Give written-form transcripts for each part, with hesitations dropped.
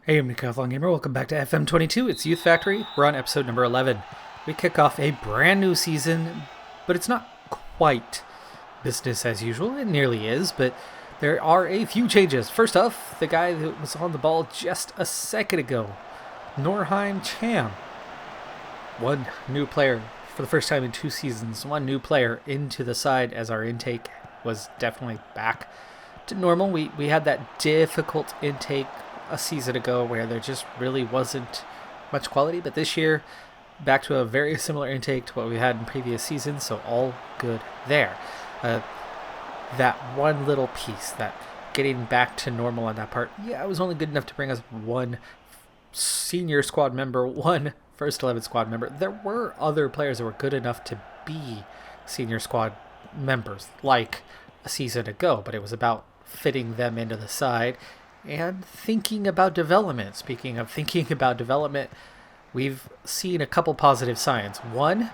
Hey, I'm Decathlon Gamer. Welcome back to FM22. It's Youth Factory. We're on episode number 11. We kick off a brand new season, but it's not quite business as usual. It nearly is, but there are a few changes. First off, the guy that was on the ball just a second ago, Norheim Cham. One new player for the first time in 2 seasons. One new player into the side as our intake was definitely back to normal. We had that difficult intake a season ago where there just really wasn't much quality, but this year back to a very similar intake to what we had in previous seasons, so all good there. That one little piece, that getting back to normal on that part, it was only good enough to bring us one senior squad member, one first 11 squad member. There were other players that were good enough to be senior squad members like a season ago, but it was about fitting them into the side and thinking about development. Speaking of thinking about development, we've seen a couple positive signs. One,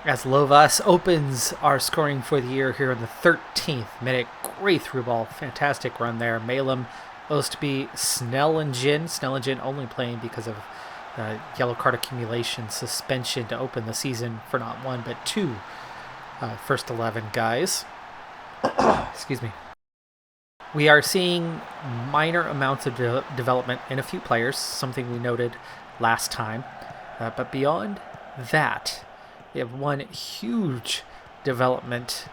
as Lovas opens our scoring for the year here in the 13th minute. Great through ball. Fantastic run there. Malum, Ostby, Snellingen only playing because of yellow card accumulation suspension to open the season for not one but two first 11 guys. Excuse me. We are seeing minor amounts of development in a few players, something we noted last time. But beyond that, we have one huge development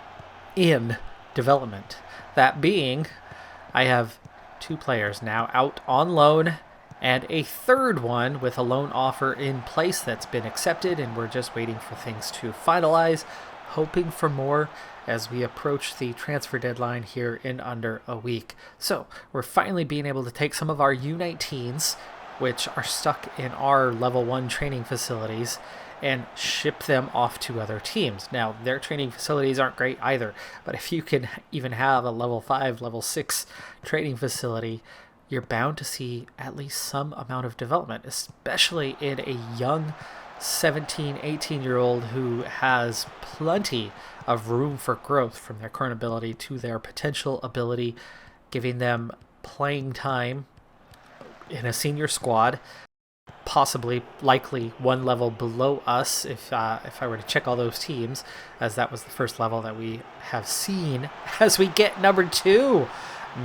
in development. That being, I have 2 players now out on loan and a third one with a loan offer in place that's been accepted, and we're just waiting for things to finalize, hoping for more as we approach the transfer deadline here in under a week. So we're finally being able to take some of our U19s, which are stuck in our level 1 training facilities, and ship them off to other teams. Now, their training facilities aren't great either, but if you can even have a level 5, level 6 training facility, you're bound to see at least some amount of development, especially in a young 17, 18-year-old who has plenty of room for growth from their current ability to their potential ability, giving them playing time in a senior squad, possibly, likely one level below us if I were to check all those teams, as that was the first level that we have seen as we get number 2.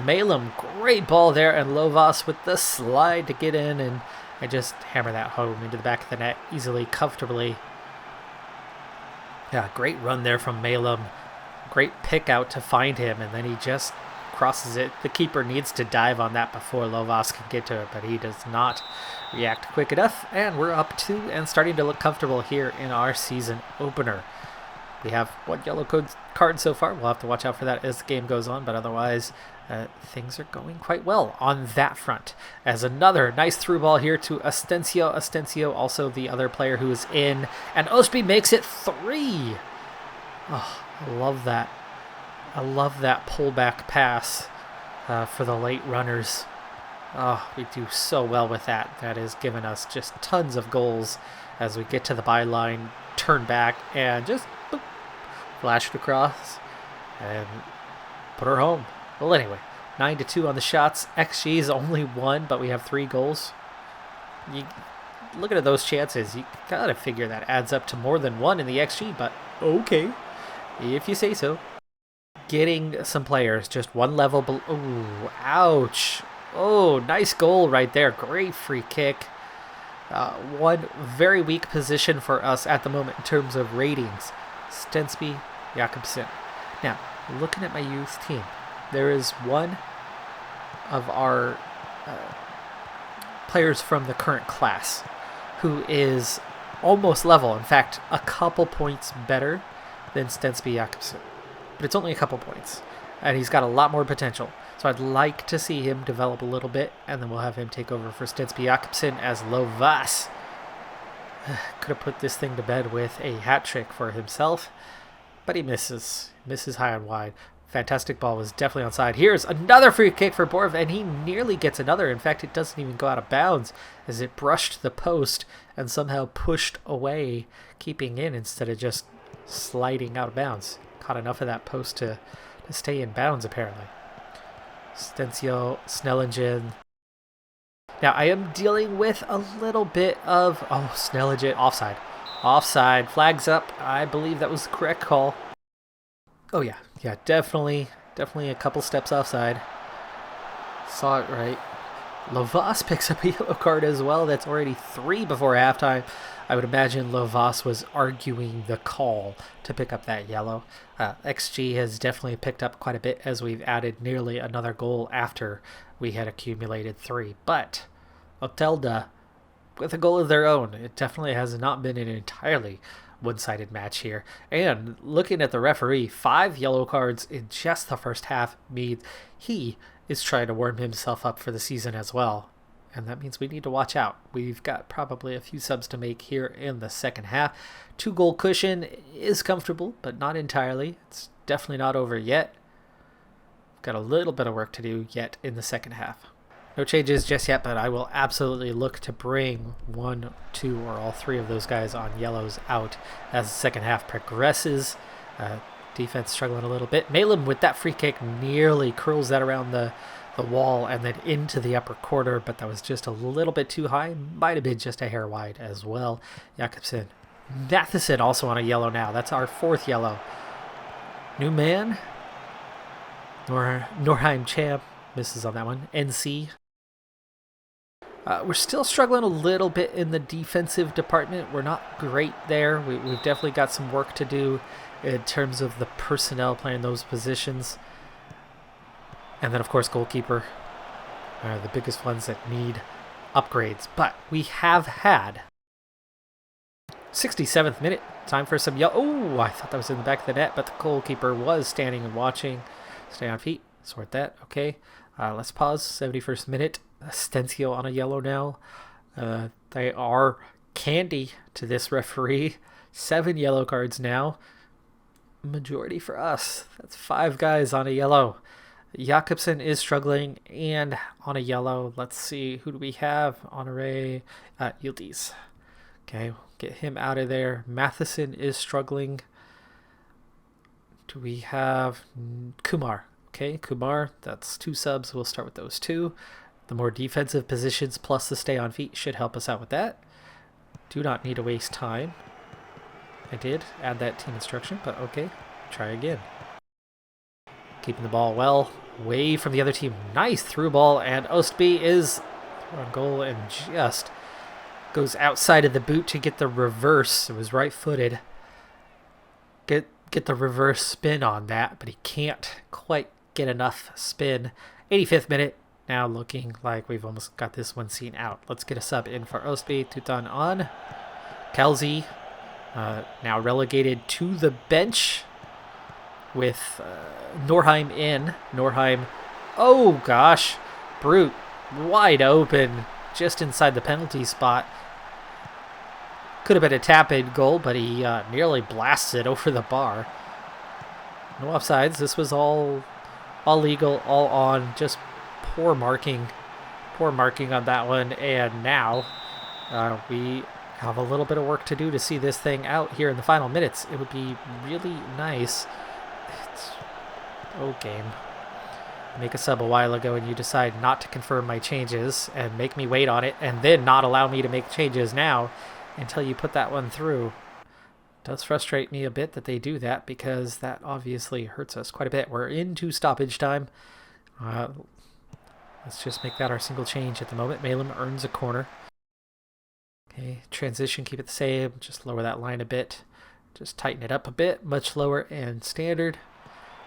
Malum, great ball there, and Lovas with the slide to get in and just hammer that home into the back of the net easily, comfortably. Yeah, great run there from Malum. Great pick out to find him, and then he just crosses it. The keeper needs to dive on that before Lovas can get to it, but he does not react quick enough, and we're up 2 and starting to look comfortable here in our season opener. We have one yellow card so far. We'll have to watch out for that as the game goes on, but otherwise things are going quite well on that front. As another nice through ball here to Astencio, also the other player who is in, and Ostby makes it 3. Oh, I love that. I love that pullback pass for the late runners. Oh, we do so well with that. That has given us just tons of goals as we get to the byline, turn back, and just boop, flash it across and put her home. Well, anyway, 9-2 on the shots. XG is only 1, but we have 3 goals. You looking at those chances, you gotta figure that adds up to more than 1 in the XG, but okay, if you say so. Getting some players just one level below. Ooh, ouch. Oh, nice goal right there. Great free kick. One very weak position for us at the moment in terms of ratings. Stensby, Jakobsen. Now, looking at my youth team, there is one of our players from the current class who is almost level. In fact, a couple points better than Stensby Jakobsen. But it's only a couple points, and he's got a lot more potential. So I'd like to see him develop a little bit, and then we'll have him take over for Stensby Jakobsen as Lovas. Could have put this thing to bed with a hat trick for himself, but he misses high and wide. Fantastic ball, was definitely onside. Here's another free kick for Borv, and he nearly gets another. In fact, it doesn't even go out of bounds as it brushed the post and somehow pushed away, keeping in instead of just sliding out of bounds. Caught enough of that post to stay in bounds, apparently. Stencio, Snellingen, Now, I am dealing with a little bit of... Oh, Snelligit, offside. Offside, flags up. I believe that was the correct call. Oh, yeah. Yeah, definitely a couple steps offside. Saw it right. Lovas picks up a yellow card as well. That's already 3 before halftime. I would imagine Lovas was arguing the call to pick up that yellow. XG has definitely picked up quite a bit as we've added nearly another goal after we had accumulated 3. But Otelda, with a goal of their own, it definitely has not been an entirely one-sided match here. And looking at the referee, 5 yellow cards in just the first half means he is trying to warm himself up for the season as well. And that means we need to watch out. We've got probably a few subs to make here in the second half. 2-goal cushion is comfortable, but not entirely. It's definitely not over yet. Got a little bit of work to do yet in the second half. No changes just yet, but I will absolutely look to bring 1, 2, or all 3 of those guys on yellows out as the second half progresses. Defense struggling a little bit. Malum with that free kick nearly curls that around the wall and then into the upper corner, but that was just a little bit too high. Might have been just a hair wide as well. Jakobsen. Matheson also on a yellow now. That's our 4th yellow. New man. Norheim champ. Misses on that one. NC. We're still struggling a little bit in the defensive department. We're not great there. We've definitely got some work to do in terms of the personnel playing those positions. And then, of course, goalkeeper are the biggest ones that need upgrades. But we have had 67th minute. Time for some yellow. Oh, I thought that was in the back of the net, but the goalkeeper was standing and watching. Stay on feet. Sort that. Okay. Let's pause. 71st minute. Astencio on a yellow now. They are candy to this referee. 7 yellow cards now. Majority for us. That's 5 guys on a yellow. Jakobsen is struggling and on a yellow. Let's see. Who do we have? Honore Yildiz. Okay, we'll get him out of there. Matheson is struggling. Do we have Kumar? Okay, Kumar, that's 2 subs. We'll start with those 2. The more defensive positions plus the stay on feet should help us out with that. Do not need to waste time. I did add that team instruction, but okay, try again. Keeping the ball well away from the other team. Nice through ball, and Ostby is on goal and just goes outside of the boot to get the reverse. It was right-footed. Get the reverse spin on that, but he can't quite get enough spin. 85th minute. Now looking like we've almost got this one seen out. Let's get a sub in for Ostby. Tutan on. Kelzi now relegated to the bench with Norheim in. Norheim, oh gosh, Brute wide open just inside the penalty spot. Could have been a tap-in goal, but he nearly blasts it over the bar. No offsides. This was all legal, all on. Just poor marking on that one. And now we have a little bit of work to do to see this thing out here in the final minutes. It would be really nice. Game. Make a sub a while ago and you decide not to confirm my changes and make me wait on it and then not allow me to make changes now until you put that one through. It does frustrate me a bit that they do that because that obviously hurts us quite a bit. We're into stoppage time. Let's just make that our single change at the moment. Malum earns a corner. Okay, transition, keep it the same. Just lower that line a bit. Just tighten it up a bit. Much lower and standard.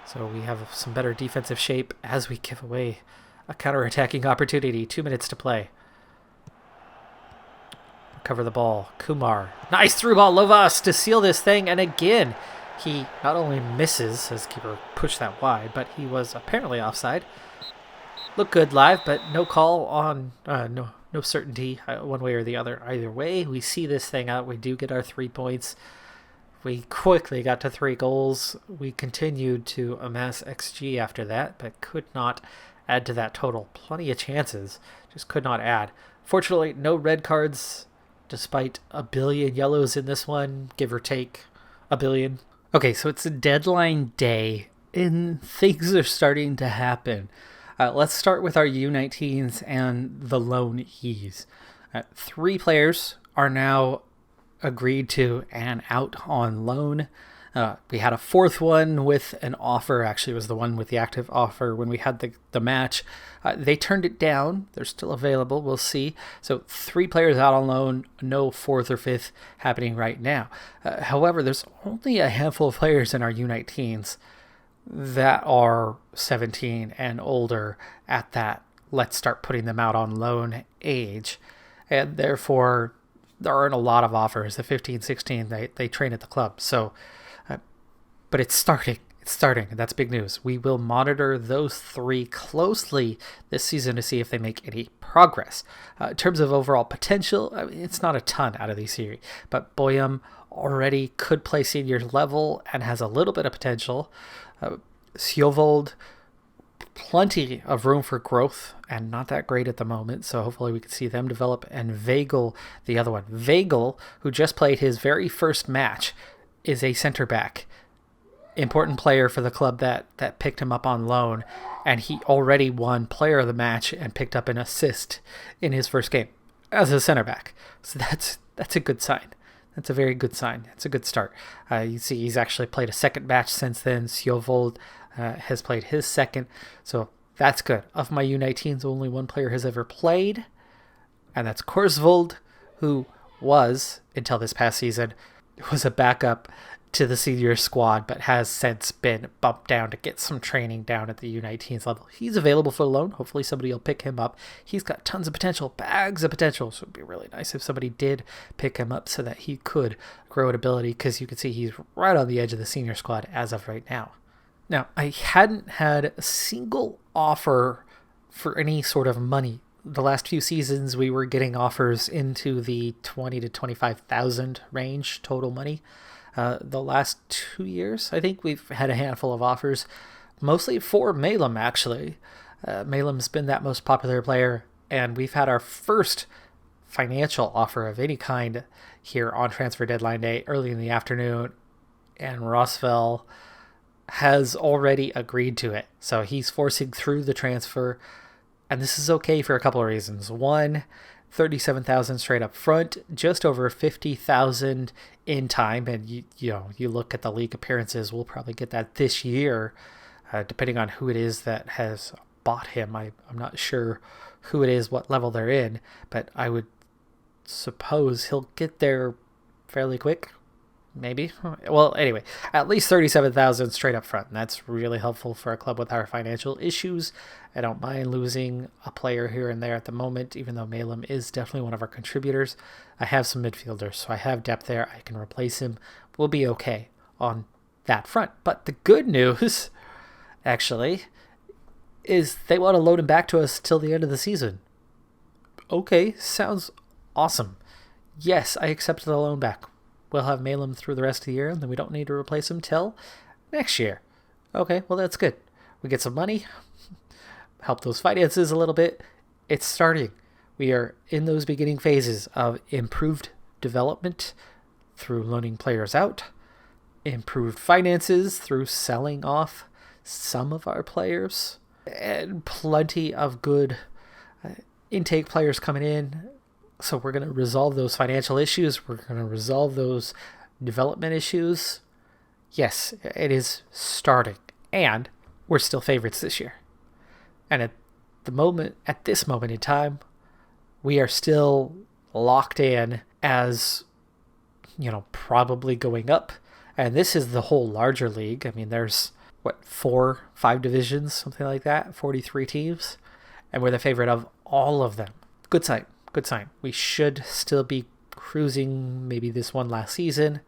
So we have some better defensive shape as we give away a counter-attacking opportunity. 2 minutes to play. Cover the ball. Kumar. Nice through ball. Lovas to seal this thing. And again, he not only misses, as keeper pushed that wide, but he was apparently offside. Looked good live, but no call on, no certainty one way or the other. Either way, we see this thing out. We do get our 3 points. We quickly got to 3 goals. We continued to amass XG after that, but could not add to that total. Plenty of chances, just could not add. Fortunately, no red cards, despite a billion yellows in this one, give or take a billion. Okay, so it's a deadline day, and things are starting to happen. Let's start with our U19s and the loan E's. 3 players are now agreed to and out on loan. We had a 4th one with an offer. Actually, it was the one with the active offer when we had the match. They turned it down. They're still available. We'll see. So 3 players out on loan, no 4th or 5th happening right now. However, there's only a handful of players in our U19s that are 17 and older at that let's start putting them out on loan age. And therefore, there aren't a lot of offers. The 15, 16, they train at the club. So, but it's starting. It's starting, and that's big news. We will monitor those 3 closely this season to see if they make any progress. In terms of overall potential, it's not a ton out of these series, but Boyum already could play senior level and has a little bit of potential. Sjovold, plenty of room for growth and not that great at the moment, so hopefully we can see them develop. And Vagel, the other one. Vagel, who just played his very first match, is a center back. Important player for the club that picked him up on loan, and he already won player of the match and picked up an assist in his first game as a center back. So that's a good sign. That's a very good sign. It's a good start. You see he's actually played a second match since then. Sjovold has played his second, so that's good. Of my U19s, only 1 player has ever played, and that's Korsvold, who was, until this past season, was a backup to the senior squad, but has since been bumped down to get some training down at the U19s level. He's available for loan. Hopefully somebody will pick him up. He's got tons of potential, bags of potential, so it'd be really nice if somebody did pick him up so that he could grow in ability, because you can see he's right on the edge of the senior squad as of right now. Now, I hadn't had a single offer for any sort of money. The last few seasons, we were getting offers into the 20 to 25,000 range total money. The last 2 years, I think we've had a handful of offers, mostly for Malum, actually. Malum's been that most popular player, and we've had our first financial offer of any kind here on transfer deadline day early in the afternoon, and Rosvel has already agreed to it. So he's forcing through the transfer, and this is okay for a couple of reasons. One, 37,000 straight up front, just over 50,000 in time, and you look at the league appearances, we'll probably get that this year, depending on who it is that has bought him. I'm not sure who it is, what level they're in, but I would suppose he'll get there fairly quick. Maybe. Well, anyway, at least 37,000 straight up front. And that's really helpful for a club with our financial issues. I don't mind losing a player here and there at the moment, even though Malum is definitely one of our contributors. I have some midfielders, so I have depth there. I can replace him. We'll be okay on that front. But the good news, actually, is they want to loan him back to us till the end of the season. Okay, sounds awesome. Yes, I accept the loan back. We'll have Malum through the rest of the year, and then we don't need to replace him till next year. Okay, well, that's good. We get some money, help those finances a little bit. It's starting. We are in those beginning phases of improved development through loaning players out, improved finances through selling off some of our players, and plenty of good intake players coming in. So we're going to resolve those financial issues. We're going to resolve those development issues. Yes, it is starting. And we're still favorites this year. And at this moment in time, we are still locked in as, probably going up. And this is the whole larger league. I mean, there's, 4-5 divisions, something like that, 43 teams. And we're the favorite of all of them. Good sign. Good sign. We should still be cruising maybe this one last season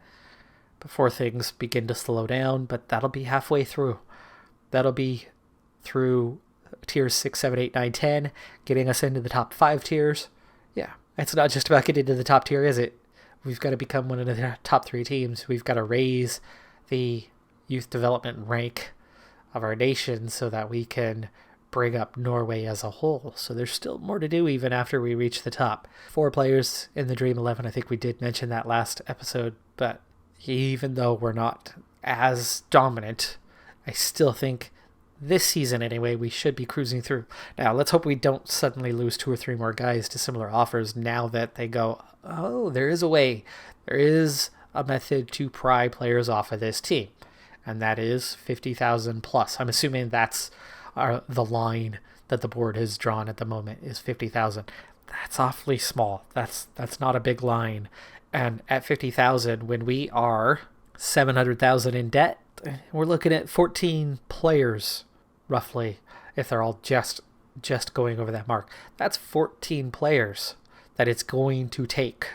before things begin to slow down, but that'll be halfway through. That'll be through tiers 6, 7, 8, 9, 10, getting us into the top 5 tiers. Yeah, it's not just about getting to the top tier, is it? We've got to become one of the top 3 teams. We've got to raise the youth development rank of our nation so that we can bring up Norway as a whole. So there's still more to do even after we reach the top. 4 players in the Dream 11. I think we did mention that last episode, but even though we're not as dominant, I still think this season anyway, we should be cruising through. Now, let's hope we don't suddenly lose 2 or 3 more guys to similar offers now that they go, oh, there is a way. There is a method to pry players off of this team, and that is 50,000 plus. I'm assuming that's the line that the board has drawn at the moment is 50,000. That's awfully small. That's not a big line. And at 50,000, when we are 700,000 in debt, we're looking at 14 players, roughly, if they're all just going over that mark. That's 14 players that it's going to take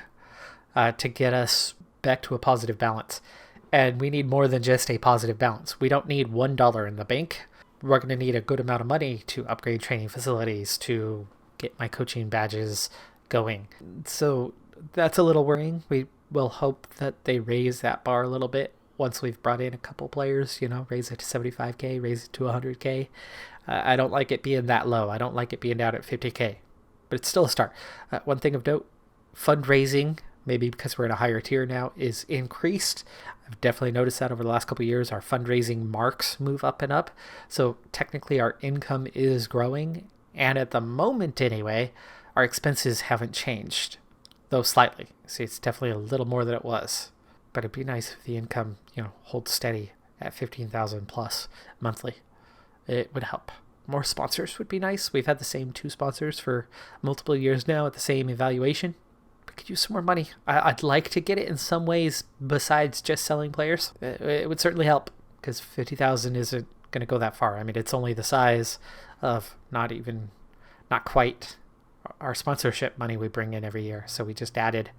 to get us back to a positive balance. And we need more than just a positive balance. We don't need $1 in the bank. We're going to need a good amount of money to upgrade training facilities, to get my coaching badges going. So that's a little worrying. We will hope that they raise that bar a little bit once we've brought in a couple players, raise it to 75K, raise it to 100K. I don't like it being that low. I don't like it being down at 50K, but it's still a start. One thing of note, fundraising, maybe because we're in a higher tier now, is increased. I've definitely noticed that over the last couple of years. Our fundraising marks move up and up. So technically our income is growing. And at the moment anyway, our expenses haven't changed, though slightly. See, it's definitely a little more than it was. But it'd be nice if the income, holds steady at 15,000 plus monthly. It would help. More sponsors would be nice. We've had the same 2 sponsors for multiple years now at the same evaluation. We could use some more money. I'd like to get it in some ways besides just selling players. It would certainly help, because 50,000 isn't going to go that far. I mean, it's only the size of not quite our sponsorship money we bring in every year. So we just added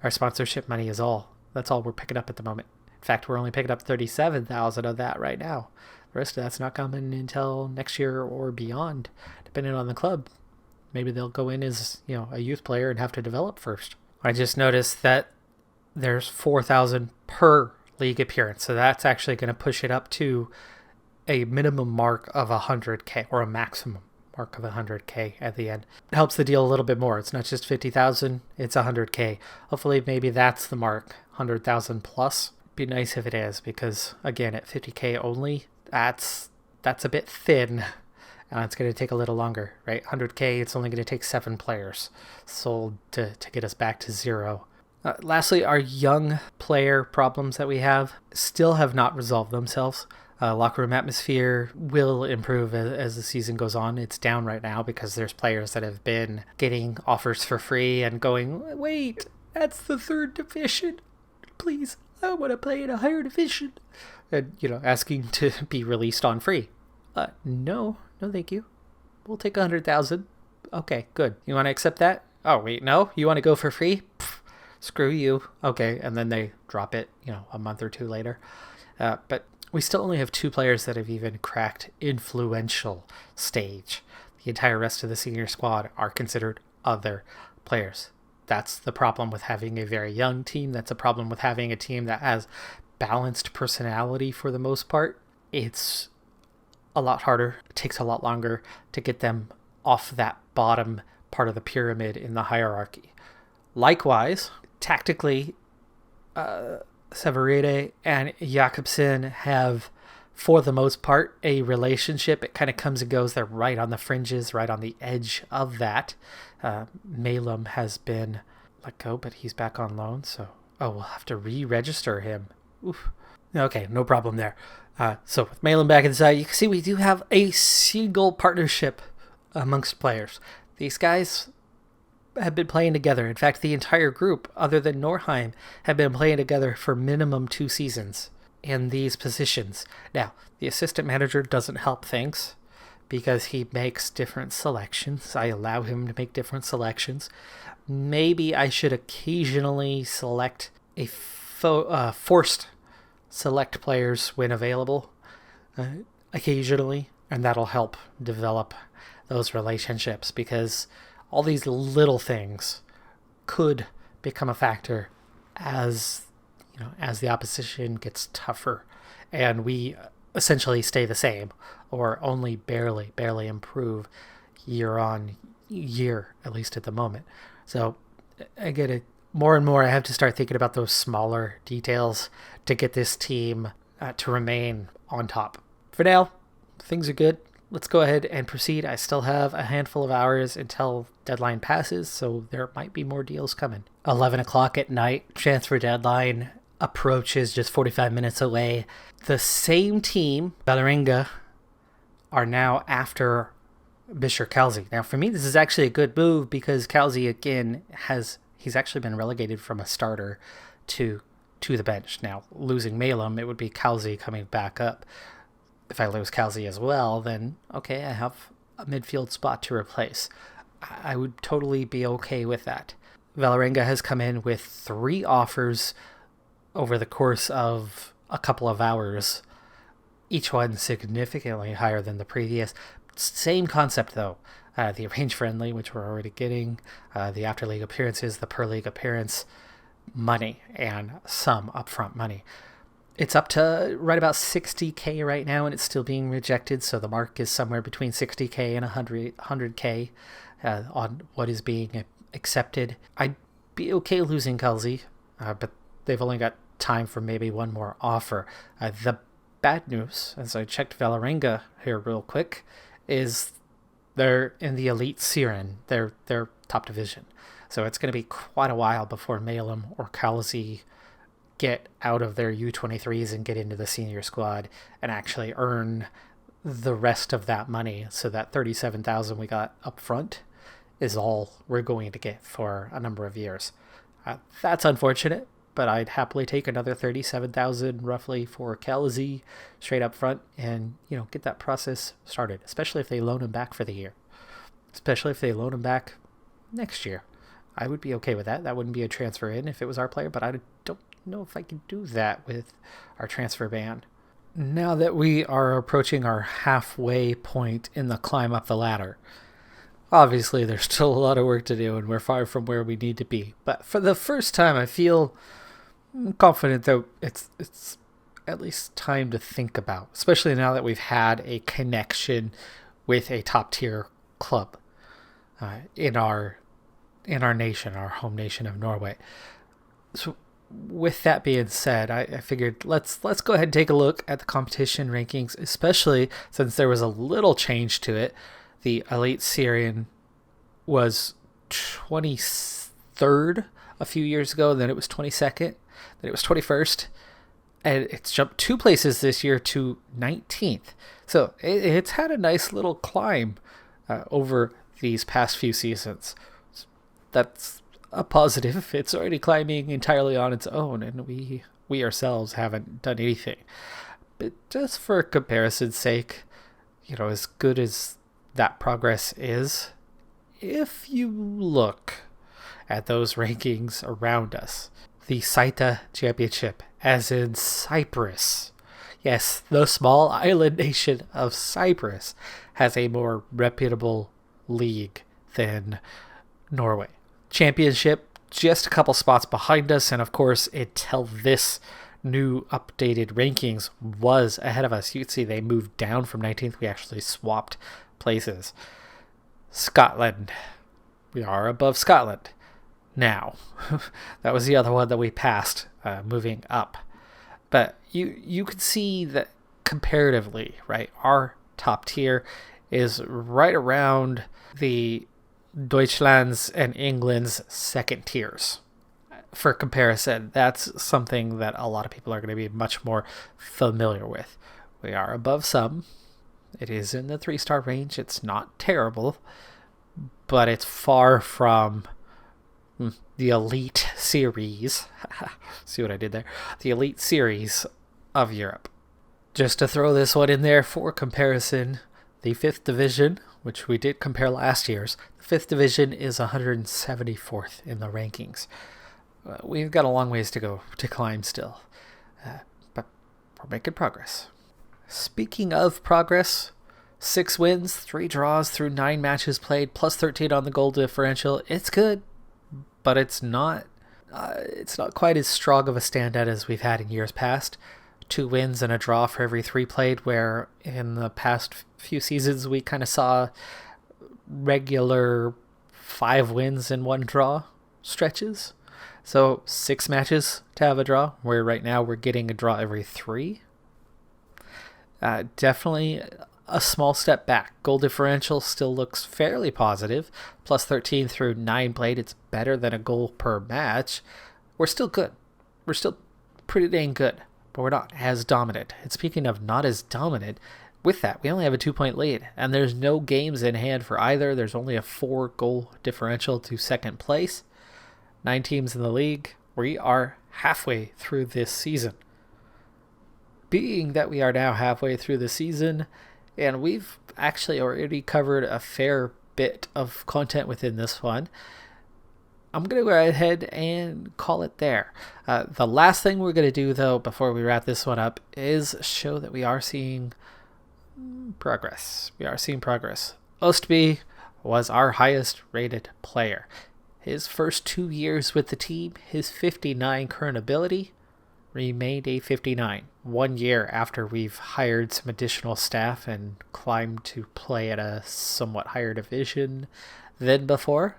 our sponsorship money is all. That's all we're picking up at the moment. In fact, we're only picking up 37,000 of that right now. The rest of that's not coming until next year or beyond, depending on the club. Maybe they'll go in as, a youth player and have to develop first. I just noticed that there's 4,000 per league appearance. So that's actually going to push it up to a minimum mark of 100K, or a maximum mark of 100K at the end. It helps the deal a little bit more. It's not just 50,000, it's 100K. Hopefully maybe that's the mark, 100,000 plus. Be nice if it is, because again, at 50K only, that's a bit thin. It's going to take a little longer, right? 100K, it's only going to take 7 players sold to get us back to 0. Lastly, our young player problems that we have still have not resolved themselves. Locker room atmosphere will improve as the season goes on. It's down right now because there's players that have been getting offers for free and going, wait, that's the 3rd division. Please, I want to play in a higher division. And, asking to be released on free. No, thank you. We'll take 100,000. Okay, good. You want to accept that? Oh, wait, no? You want to go for free? Pfft, screw you. Okay, and then they drop it, a month or 2 later. But we still only have 2 players that have even cracked influential stage. The entire rest of the senior squad are considered other players. That's the problem with having a very young team. That's a problem with having a team that has balanced personality for the most part. It's a lot harder. It takes a lot longer to get them off that bottom part of the pyramid in the hierarchy. Likewise, tactically, Severide and Jakobsen have, for the most part, a relationship. It kind of comes and goes. They're right on the fringes, right on the edge of that. Malum has been let go, but he's back on loan. So, we'll have to re-register him. Oof. Okay, no problem there. So with Malum back inside, you can see we do have a single partnership amongst players. These guys have been playing together. In fact, the entire group, other than Norheim, have been playing together for minimum 2 seasons in these positions. Now, the assistant manager doesn't help things because he makes different selections. I allow him to make different selections. Maybe I should occasionally select a forced select players when available, occasionally, and that'll help develop those relationships, because all these little things could become a factor as the opposition gets tougher and we essentially stay the same or only barely improve year on year, at least at the moment. So I get it. More and more I have to start thinking about those smaller details to get this team to remain on top. For now, things are good. Let's go ahead and proceed. I still have a handful of hours until deadline passes, so there might be more deals coming. 11 o'clock at night, transfer deadline approaches, just 45 minutes away. The same team, Vålerenga, are now after Bishar Kalsi. Now, for me, this is actually a good move because Kalsi, again, he's actually been relegated from a starter to the bench. Now, losing Malum, it would be Kalsi coming back up. If I lose Kalsi as well, then okay, I have a midfield spot to replace. I would totally be okay with that. Vålerenga has come in with 3 offers over the course of a couple of hours, each one significantly higher than the previous. Same concept though. The arrange friendly, which we're already getting, the after league appearances, the per league appearance, money, and some upfront money. It's up to right about 60K right now, and it's still being rejected. So the mark is somewhere between 60K and 100K on what is being accepted. I'd be okay losing Kalsi, but they've only got time for maybe one more offer. The bad news, as I checked Vålerenga here real quick, is they're in the elite Syrian, their top division. So it's going to be quite a while before Malum or Kalsi get out of their U23s and get into the senior squad and actually earn the rest of that money. So that 37,000 we got up front is all we're going to get for a number of years. That's unfortunate, but I'd happily take another 37,000 roughly for Kalsi straight up front and, get that process started, especially if they loan him back for the year. Especially if they loan him back next year. I would be okay with that. That wouldn't be a transfer in if it was our player, but I don't know if I can do that with our transfer ban. Now that we are approaching our halfway point in the climb up the ladder, obviously there's still a lot of work to do and we're far from where we need to be. But for the first time, I feel confident that it's at least time to think about, especially now that we've had a connection with a top tier club in our nation, our home nation of Norway. So with that being said, I figured let's go ahead and take a look at the competition rankings, especially since there was a little change to it. The Elite Syrian was 23rd a few years ago, then it was 22nd, then it was 21st, and it's jumped 2 places this year to 19th. So it's had a nice little climb over these past few seasons. That's a positive. It's already climbing entirely on its own, and we ourselves haven't done anything. But just for comparison's sake, as good as that progress is, if you look at those rankings around us, the Saita Championship, as in Cyprus, yes, the small island nation of Cyprus, has a more reputable league than Norway. Championship, just a couple spots behind us, and of course, until this new updated rankings was ahead of us. You can see they moved down from 19th. We actually swapped places. Scotland. We are above Scotland now. That was the other one that we passed, moving up. But you can see that comparatively, right, our top tier is right around the Deutschland's and England's second tiers. For comparison, that's something that a lot of people are going to be much more familiar with. We are above some. It is in the 3-star range. It's not terrible, but it's far from the Elite Series. See what I did there? The Elite Series of Europe. Just to throw this one in there for comparison, the 5th division, which we did compare last year's, the 5th division is 174th in the rankings. We've got a long ways to go to climb still, but we're making progress. Speaking of progress, 6 wins, 3 draws through 9 matches played, plus 13 on the goal differential. It's good, but it's not quite as strong of a standout as we've had in years past. 2 wins and a draw for every 3 played, where in the past few seasons we kind of saw regular 5 wins and 1 draw stretches. So 6 matches to have a draw, where right now we're getting a draw every 3. Definitely a small step back. Goal differential still looks fairly positive. Plus 13 through 9 played. It's better than a goal per match. We're still good. We're still pretty dang good, but we're not as dominant. And speaking of not as dominant, with that, we only have a 2-point lead, and there's no games in hand for either. There's only a 4-goal differential to second place. 9 teams in the league. We are halfway through this season. Being that we are now halfway through the season, and we've actually already covered a fair bit of content within this one, I'm going to go ahead and call it there. The last thing we're going to do, though, before we wrap this one up, is show that we are seeing progress. We are seeing progress. Ostby was our highest rated player. His first 2 years with the team, his 59 current ability remained a 59. 1 year after we've hired some additional staff and climbed to play at a somewhat higher division than before,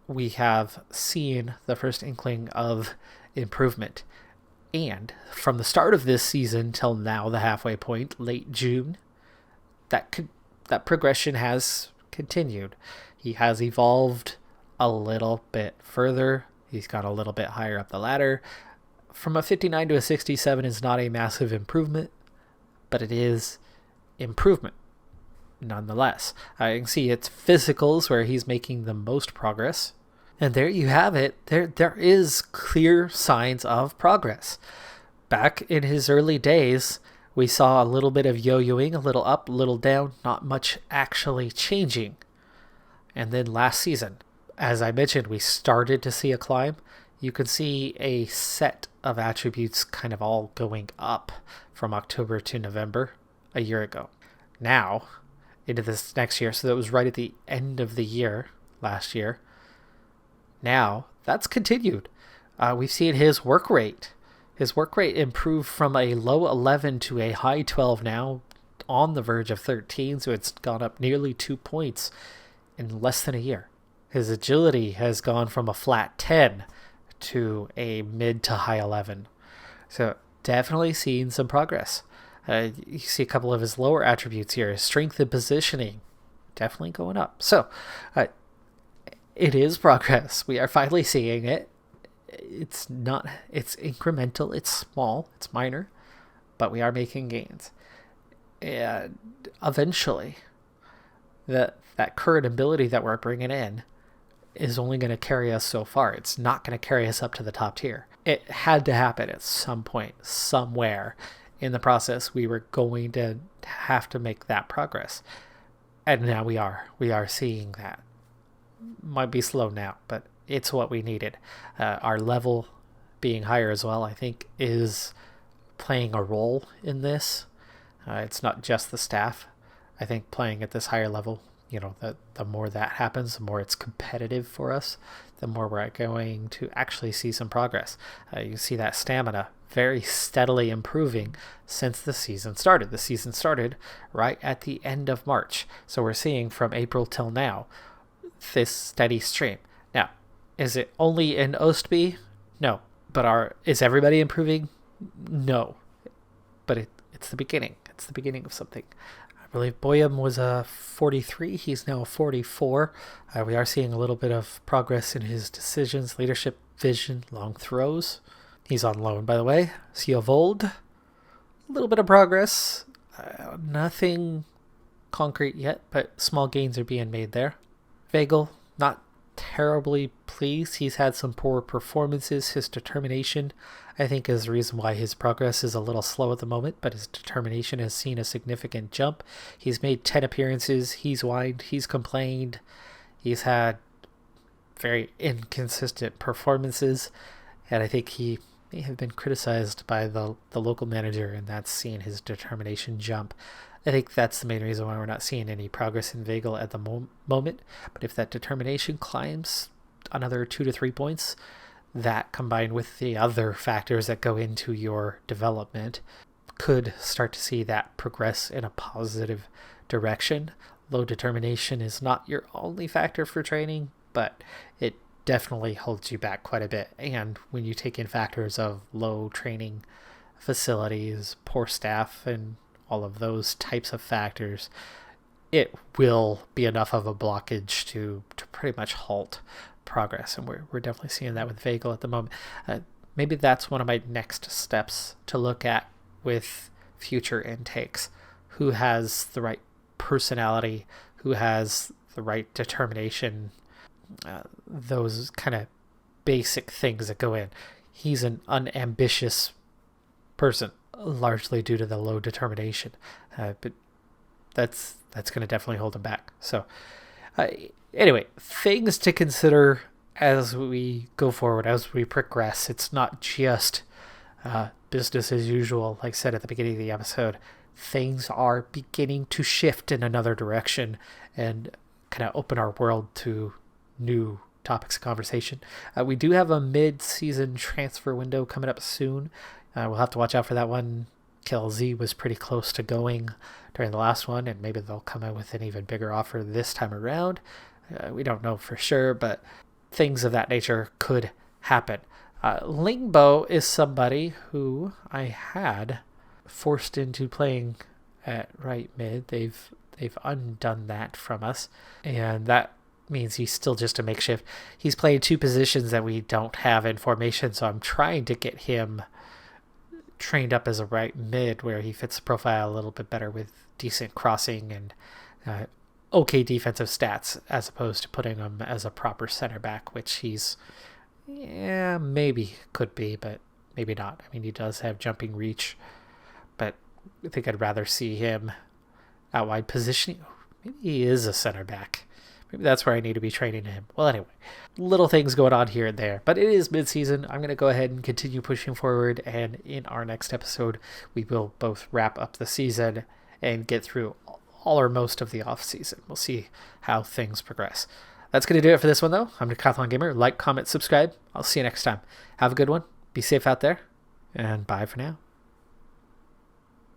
we have seen the first inkling of improvement. And from the start of this season till now, the halfway point, late June, that progression has continued. He has evolved a little bit further. He's got a little bit higher up the ladder. From a 59 to a 67 is not a massive improvement, but it is improvement nonetheless. I can see it's physicals where he's making the most progress. And there you have it. There is clear signs of progress. Back in his early days, we saw a little bit of yo-yoing, a little up, a little down, not much actually changing. And then last season, as I mentioned, we started to see a climb. You could see a set of attributes kind of all going up from October to November a year ago. Now, into this next year, so that was right at the end of the year, last year. Now, that's continued. We've seen his work rate. His work rate improved from a low 11 to a high 12 now, on the verge of 13, so it's gone up nearly 2 points in less than a year. His agility has gone from a flat 10 to a mid to high 11. So definitely seeing some progress. You see a couple of his lower attributes here. His strength and positioning definitely going up. So it is progress. We are finally seeing it. It's incremental, it's small, it's minor, but we are making gains. And eventually, that current ability that we're bringing in is only going to carry us so far. It's not going to carry us up to the top tier. It had to happen at some point, somewhere in the process. We were going to have to make that progress. And now we are seeing that. Might be slow now, but it's what we needed. Our level being higher as well, I think, is playing a role in this. It's not just the staff. I think playing at this higher level, the more that happens, the more it's competitive for us, the more we're going to actually see some progress. You see that stamina very steadily improving since the season started. The season started right at the end of March. So we're seeing from April till now this steady stream. Now, is it only in Ostby? No. But is everybody improving? No. But it's the beginning. It's the beginning of something. I believe Boyum was a 43. He's now a 44. We are seeing a little bit of progress in his decisions, leadership, vision, long throws. He's on loan, by the way. Siovold, a little bit of progress. Nothing concrete yet, but small gains are being made there. Vagel, not terribly pleased. He's had some poor performances. His determination, I think, is the reason why his progress is a little slow at the moment, but his determination has seen a significant jump. He's made 10 appearances. He's whined. He's complained. He's had very inconsistent performances, and I think he may have been criticized by the local manager, and that's seen his determination jump. I think that's the main reason why we're not seeing any progress in Vagel at the moment. But if that determination climbs another 2 to 3 points, that combined with the other factors that go into your development could start to see that progress in a positive direction. Low determination is not your only factor for training, but it definitely holds you back quite a bit. And when you take in factors of low training facilities, poor staff, and all of those types of factors, it will be enough of a blockage to pretty much halt progress. And we're definitely seeing that with Vagel at the moment. Maybe that's one of my next steps to look at with future intakes. Who has the right personality, who has the right determination, those kind of basic things that go in. He's an unambitious person, largely due to the low determination, but that's going to definitely hold him back. So anyway, things to consider as we go forward, as we progress. It's not just business as usual. Like I said at the beginning of the episode, things are beginning to shift in another direction and kind of open our world to new topics of conversation. We do have a mid-season transfer window coming up soon. We'll have to watch out for that one. KLZ was pretty close to going during the last one, and maybe they'll come out with an even bigger offer this time around. We don't know for sure, but things of that nature could happen. Lingbo is somebody who I had forced into playing at right mid. They've undone that from us, and that means he's still just a makeshift. He's playing two positions that we don't have in formation, so I'm trying to get him trained up as a right mid where he fits the profile a little bit better with decent crossing and okay defensive stats, as opposed to putting him as a proper center back, which he's maybe could be, but maybe not. I mean, he does have jumping reach, but I think I'd rather see him out wide positioning. Maybe he is a center back. Maybe that's where I need to be training him. Well, anyway, little things going on here and there, but it is mid-season. I'm going to go ahead and continue pushing forward, and in our next episode, we will both wrap up the season and get through all or most of the off-season. We'll see how things progress. That's going to do it for this one, though. I'm Decathlon Gamer. Like, comment, subscribe. I'll see you next time. Have a good one. Be safe out there, and bye for now.